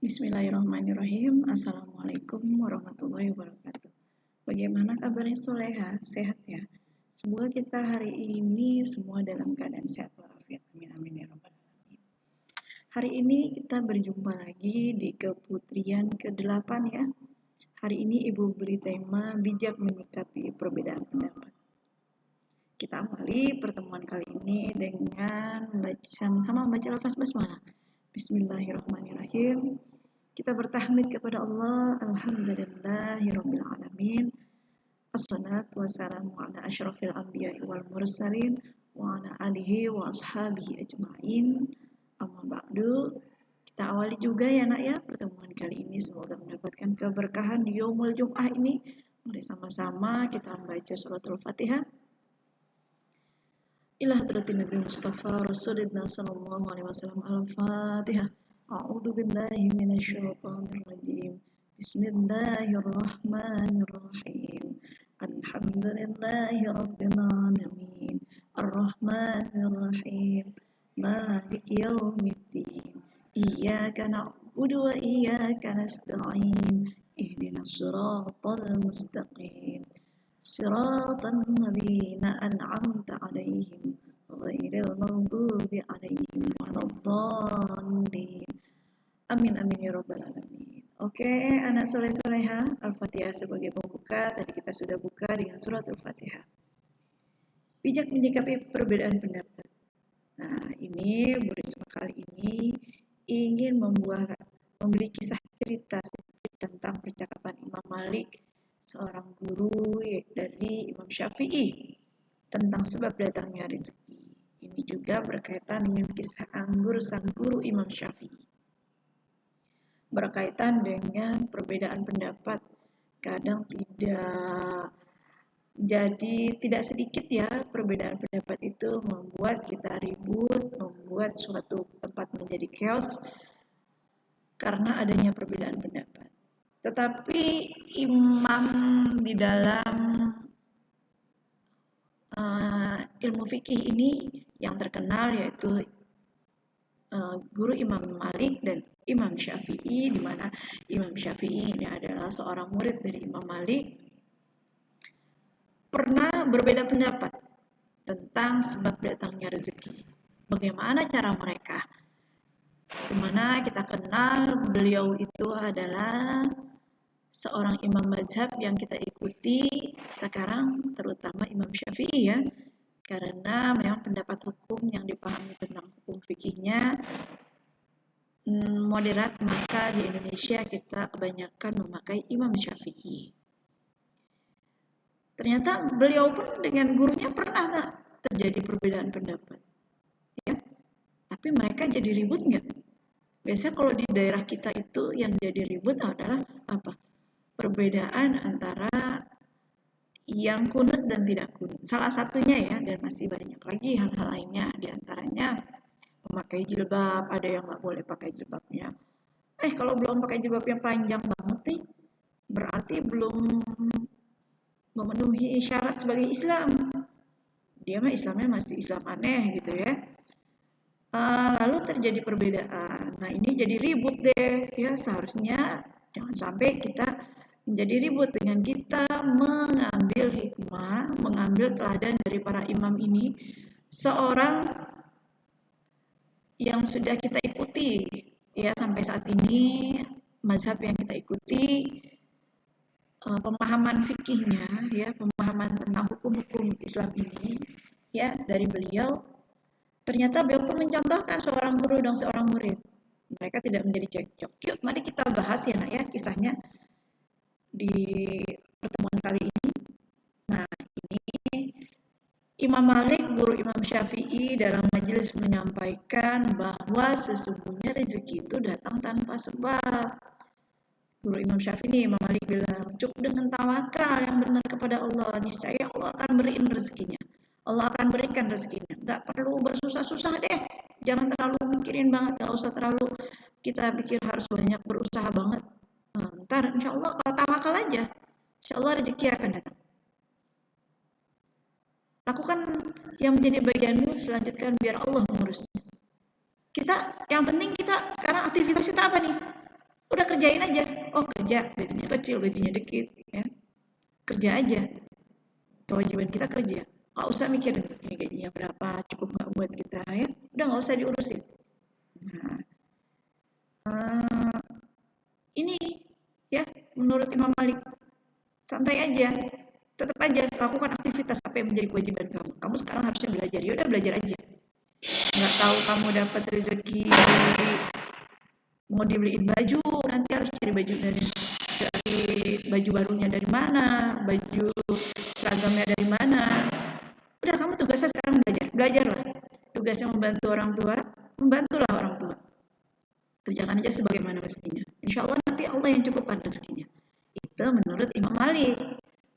Bismillahirrahmanirrahim. Assalamualaikum warahmatullahi wabarakatuh. Bagaimana kabarnya Soleha? Sehat ya? Semoga kita hari ini semua dalam keadaan sehat walafiat. Amin amin ya rabbal alamin. Hari ini kita berjumpa lagi di keputrian ke-8 ya. Hari ini Ibu beri tema bijak menyikapi perbedaan pendapat. Kita awali pertemuan kali ini dengan sama-sama membaca lafaz basmalah. Bismillahirrahmanirrahim. Kita bertahmid kepada Allah. Alhamdulillahirabbil alamin. Assalatu wassalamu ala asyrafil anbiya'i wal mursalin wa ala alihi wa ashabihi ajma'in. Amma ba'du. Kita awali juga ya nak ya pertemuan kali ini, semoga mendapatkan keberkahan di Yaumul Jum'ah ini. Mari sama-sama kita membaca suratul Fatihah. Ila hadratin Nabi Mustafa Rasulullah sallallahu alaihi wasallam. Al-Fatihah. A'udzu billahi minasyaitonir rajim. Bismillahirrahmanirrahim. Alhamdulillahi rabbil alamin. Arrahmanir rahim. Maliki yaumiddin. Iyyaka na'budu wa iyyaka nasta'in. Ihdinas siratal mustaqim. Siratal ladzina an'amta 'alaihim ghairil maghdubi 'alaihim waladdallin. Amin amin ya rabbal alamin. Oke, anak soleh-soleha, Al-Fatihah sebagai pembuka. Tadi kita sudah buka dengan surat Al-Fatihah. Bijak menyikapi perbedaan pendapat. Nah, ini Bu Risma kali ini ingin memberi kisah cerita tentang percakapan Imam Malik, seorang guru dari Imam Syafi'i, tentang sebab datangnya rezeki. Ini juga berkaitan dengan kisah anggur sang guru Imam Syafi'i. Berkaitan dengan perbedaan pendapat, kadang tidak sedikit ya perbedaan pendapat itu membuat kita ribut, membuat suatu tempat menjadi chaos karena adanya perbedaan pendapat. Tetapi imam di dalam ilmu fikih ini yang terkenal yaitu guru Imam Malik dan Imam Syafi'i, di mana Imam Syafi'i ini adalah seorang murid dari Imam Malik, pernah berbeda pendapat tentang sebab datangnya rezeki. Bagaimana cara mereka? Dimana kita kenal beliau itu adalah seorang imam mazhab yang kita ikuti sekarang, terutama Imam Syafi'i ya, karena memang pendapat hukum yang dipahami tentang hukum fikihnya moderat, maka di Indonesia kita kebanyakan memakai Imam Syafi'i. Ternyata beliau pun dengan gurunya pernah terjadi perbedaan pendapat ya, tapi mereka jadi ribut nggak? Biasanya kalau di daerah kita itu yang jadi ribut adalah apa? Perbedaan antara yang kunut dan tidak kunut. Salah satunya ya, dan masih banyak lagi hal-hal lainnya, diantaranya memakai jilbab. Ada yang nggak boleh pakai jilbabnya. Kalau belum pakai jilbab yang panjang banget nih, berarti belum memenuhi syarat sebagai Islam. Dia mah Islamnya masih Islam aneh gitu ya. Lalu terjadi perbedaan. Nah ini jadi ribut deh ya. Seharusnya jangan sampai kita menjadi ribut dengan kita mengambil hikmah, mengambil teladan dari para imam ini, seorang yang sudah kita ikuti ya sampai saat ini, mazhab yang kita ikuti, pemahaman fikihnya ya, pemahaman tentang hukum-hukum Islam ini ya dari beliau. Ternyata beliau pun mencontohkan seorang guru dan seorang murid. Mereka tidak menjadi cekcok. Yuk mari kita bahas ya nak ya kisahnya di pertemuan kali ini. Nah ini Imam Malik, guru Imam Syafi'i, dalam majelis menyampaikan bahwa sesungguhnya rezeki itu datang tanpa sebab. Guru Imam Syafi'i, Imam Malik bilang, cukup dengan tawakal yang benar kepada Allah, niscaya Allah akan beriin rezekinya. Allah akan berikan rezekinya. Gak perlu bersusah-susah deh. Jangan terlalu mikirin banget. Gak usah terlalu kita pikir harus banyak berusaha banget. Ntar insya Allah kalau tawakal aja, insya Allah rezeki akan datang. Lakukan yang menjadi bagianmu, selanjutkan biar Allah mengurusnya. Yang penting kita sekarang aktivitas kita apa nih? kerjain aja. Oh kerja, gajinya kecil, gajinya dikit, ya kerja aja. Kewajiban kita kerja. Nggak usah mikir ini gajinya berapa, cukup nggak buat kita, ya. Udah nggak usah diurusin. Nah, ini ya menurut Imam Malik santai aja, tetap aja lakukan aktivitas apa yang menjadi kewajiban kamu. Kamu sekarang harusnya belajar, ya udah belajar aja. Nggak tahu kamu dapat rezeki mau dibeliin baju, nanti harus cari baju dari baju barunya dari mana, baju seragamnya dari mana. Udah kamu tugasnya sekarang belajarlah. Tugasnya membantu orang tua, membantulah orang tua. Kerjakan aja sebagaimana mestinya. Insya Allah nanti Allah yang cukupkan rezekinya. Itu menurut Imam Malik.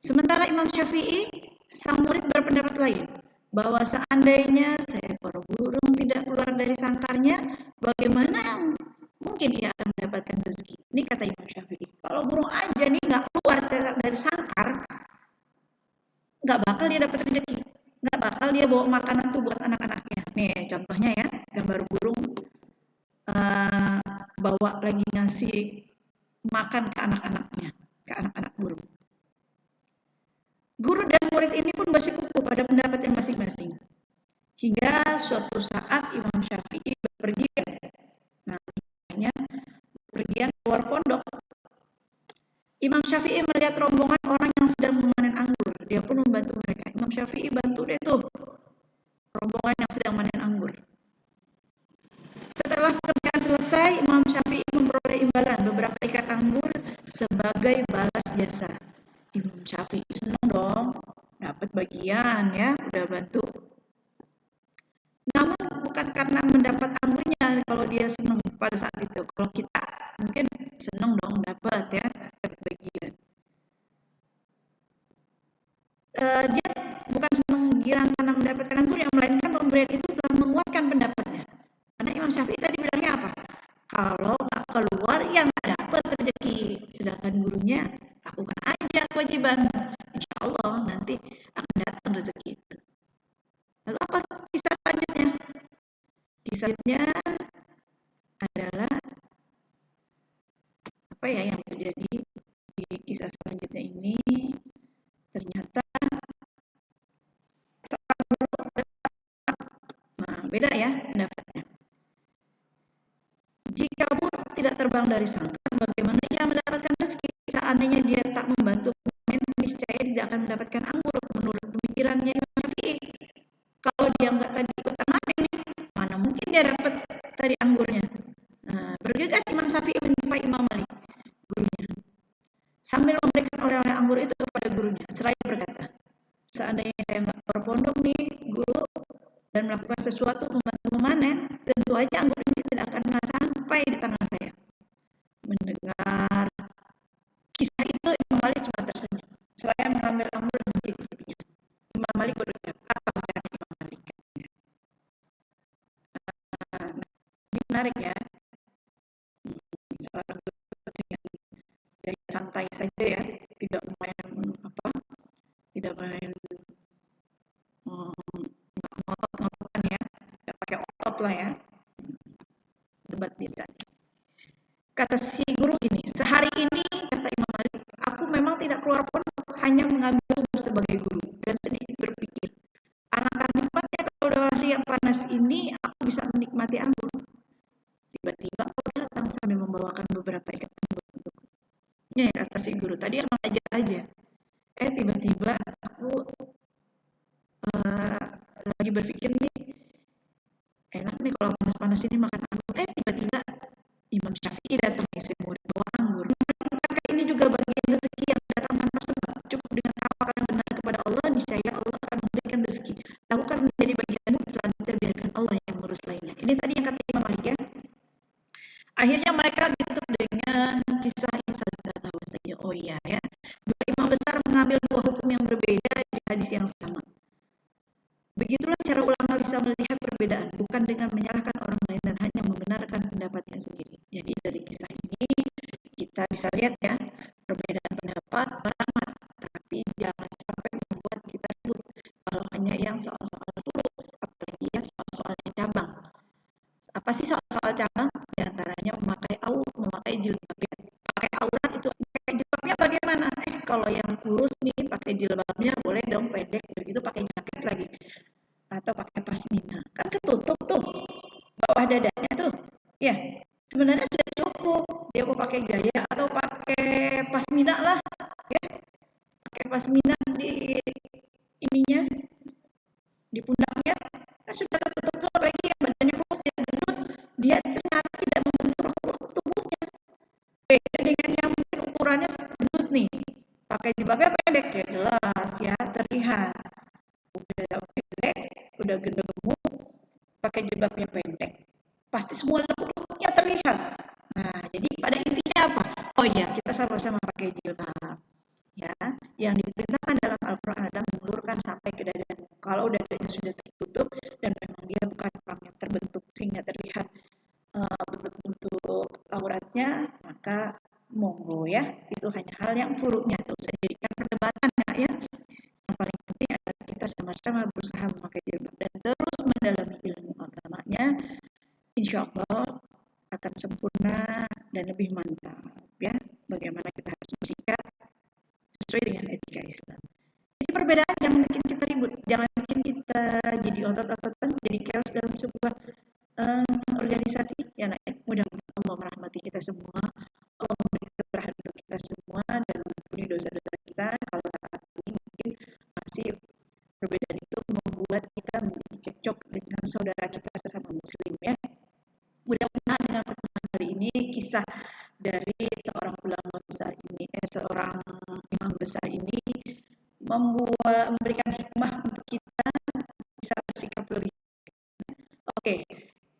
Sementara Imam Syafi'i, sang murid berpendapat lain, bahwa seandainya seekor burung tidak keluar dari sangkarnya, bagaimana mungkin ia akan mendapatkan rezeki. Ini kata Imam Syafi'i. Kalau burung aja nih nggak keluar dari sangkar, nggak bakal dia dapat rezeki. Nggak bakal dia bawa makanan tuh buat anak-anaknya. Nih contohnya ya, gambar burung bawa lagi ngasih makan ke anak-anaknya, ke anak-anak burung. Guru dan murid ini pun bersikukuh pada pendapat yang masing-masing. Hingga suatu saat Imam Syafi'i berpergian. Namanya pergian keluar pondok. Imam Syafi'i melihat rombongan orang yang sedang memanen anggur. Dia pun membantu mereka. Imam Syafi'i bantu deh tuh rombongan yang sedang memanen anggur. Setelah pekerjaan selesai, Imam Syafi'i memperoleh imbalan beberapa ikat anggur sebagai balas jasa. Imam Syafi'i senang dong, dapat bagian ya, udah bantu. Namun bukan karena mendapat anggurnya kalau dia senang pada saat itu. Kalau kita mungkin senang dong dapat ya, dapat bagian. Dia bukan senang girang karena mendapatkan anggurnya, melainkan pemberian itu telah menguatkan pendapatnya. Karena Imam Syafi'i tadi bilangnya apa? Kalau nggak keluar ya nggak dapat rezeki. Sedangkan gurunya lakukan aja kewajiban. Insya Allah nanti akan datang rezeki itu. Lalu apa kisah selanjutnya? Kisah selanjutnya adalah apa ya yang terjadi di kisah selanjutnya ini? Ternyata beda ya pendapatnya. Jika burung tidak terbang dari sangkar, bagaimana ia mendapatkan rezeki? Seandainya dia tak membantu panen, niscaya tidak akan mendapatkan anggur. Menurut pemikirannya Imam Syafi'i, kalau dia nggak tadi ikut panen, mana mungkin dia dapat tadi anggurnya? Nah, bergegas Imam Syafi'i menjumpai Imam Malik, gurunya, sambil memberikan oleh-oleh anggur itu kepada gurunya. Seraya berkata, seandainya saya nggak berpondok nih, guru, dan melakukan sesuatu membantu memanen, tentu aja anggur ini tidak akan pernah sampai di tangan saya. Mendengar kisah itu, Imam Malik cuma tersenyum. Seraya mengambil anggur dan mencicipinya. Imam Malik berucap, apa bicara Imam Malik? Ini menarik ya. Seorang guru dengan gaya santai saja ya, tidak main apa, tidak main ngotot-ngototan ya, tidak pakai otot lah ya. Debat biasa. Kata si guru ini, sehari ini, kata Imam Malik, aku memang tidak keluar pondok, hanya mengambil tugas sebagai guru dan sedikit berpikir, alangkah nikmatnya kalau dalam hari yang panas ini aku bisa menikmati anggur. Tiba-tiba kau datang sambil membawakan beberapa ikat anggur untukku. Ya, kata si guru, tadi emang ajar aja. Tiba-tiba aku lagi berpikir nih, enak nih kalau panas-panas ini makan anggur. Tiba-tiba Imam Syafi'i datang nih, saya murid bawa anggur. Maka ini juga bagian rezeki yang datang tanpa sebab. Cukup dengan amalkan benar kepada Allah, niscaya Allah akan memberikan rezeki. Lakukan menjadi bagianmu, selanjutnya biarkan Allah yang mengurus lainnya. Ini tadi yang kata Imam Malik ya. Akhirnya mereka ditutup dengan kisah yang saling tahu saja. Oh iya ya, dua imam besar mengambil dua hukum yang berbeda di hadis yang sama. Begitulah cara ulama bisa melihat perbedaan, bukan dengan menyalahkan orang lain dan hanya membenarkan pendapatnya sendiri. Jadi dari kisah ini kita bisa lihat ya, perbedaan pendapat rahmat, tapi jangan sampai membuat kita ribut. Kalau hanya yang soal-soal furu, apalagi ya soal-soalnya cabang. Apa sih soal-soal cabang? Di antaranya memakai jilbab. kurus nih, pakai jilbabnya boleh dong pendek, udah gitu pakai jaket lagi atau pakai pasmina, kan ketutup tuh bawah dadanya tuh. Ya, sebenarnya sudah cukup. Dia mau pakai gaya atau pakai pasmina lah, ya. Pakai pasmina di ininya, di pundaknya, kan sudah tertutup tuh. Apalagi yang badannya kurus, dia gendut, dia ternyata tidak membentuk tubuhnya. Beda dengan yang mungkin ukurannya gendut nih, pakai jilbabnya pendek, ya jelas ya terlihat. Udah pendek, udah gemuk, pakai jilbabnya pendek, pasti semua lekuk-lekuknya terlihat. Nah, jadi pada intinya apa? Oh iya, kita sama-sama pakai jilbab. Ya, yang diperintahkan dalam Al-Quran adalah mengulurkan sampai ke dada. Kalau dadanya sudah tertutup dan memang dia bukan orang yang terbentuk sehingga terlihat bentuk-bentuk auratnya, maka monggo ya. Itu hanya hal yang furu'nya, tidak usah jadikan perdebatan ya. Yang paling penting adalah kita sama-sama berusaha memakai jilbab dan terus mendalami ilmu agamanya. Insya Allah akan sempurna dan lebih mantap ya. Bagaimana kita harus bersikap sesuai dengan etika Islam. Jadi perbedaan jangan bikin kita ribut, jangan bikin kita jadi otot-ototan, jadi chaos dalam sebuah organisasi. Ya, nah, mudah-mudahan Allah merahmati kita semua, Allah memberi keberkahan untuk kita semua dan mengampuni dosa-dosa kita. Kalau saat ini mungkin masih perbedaan itu membuat kita menjadi cekcok dengan saudara kita sesama muslim ya. Mudah-mudahan dengan pertemuan kali ini kisah dari seorang ulama besar ini, seorang imam besar ini memberikan hikmah untuk kita bisa bersikap lebih. Oke,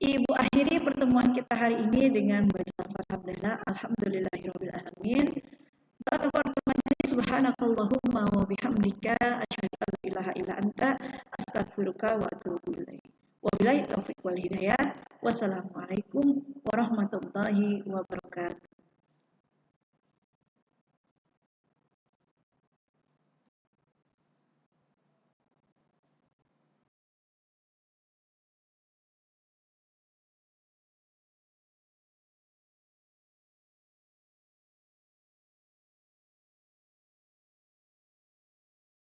Ibu akhiri pertemuan kita hari ini dengan baca lafaz hamdalah. Alhamdulillahirabbil alamin. Subhanakallahumma wa bihamdika asyhadu an la ilaha illa anta astaghfiruka wa atubu ilaik. Wabillahi taufiq wal hidayah. Wassalamualaikum warahmatullahi wabarakatuh.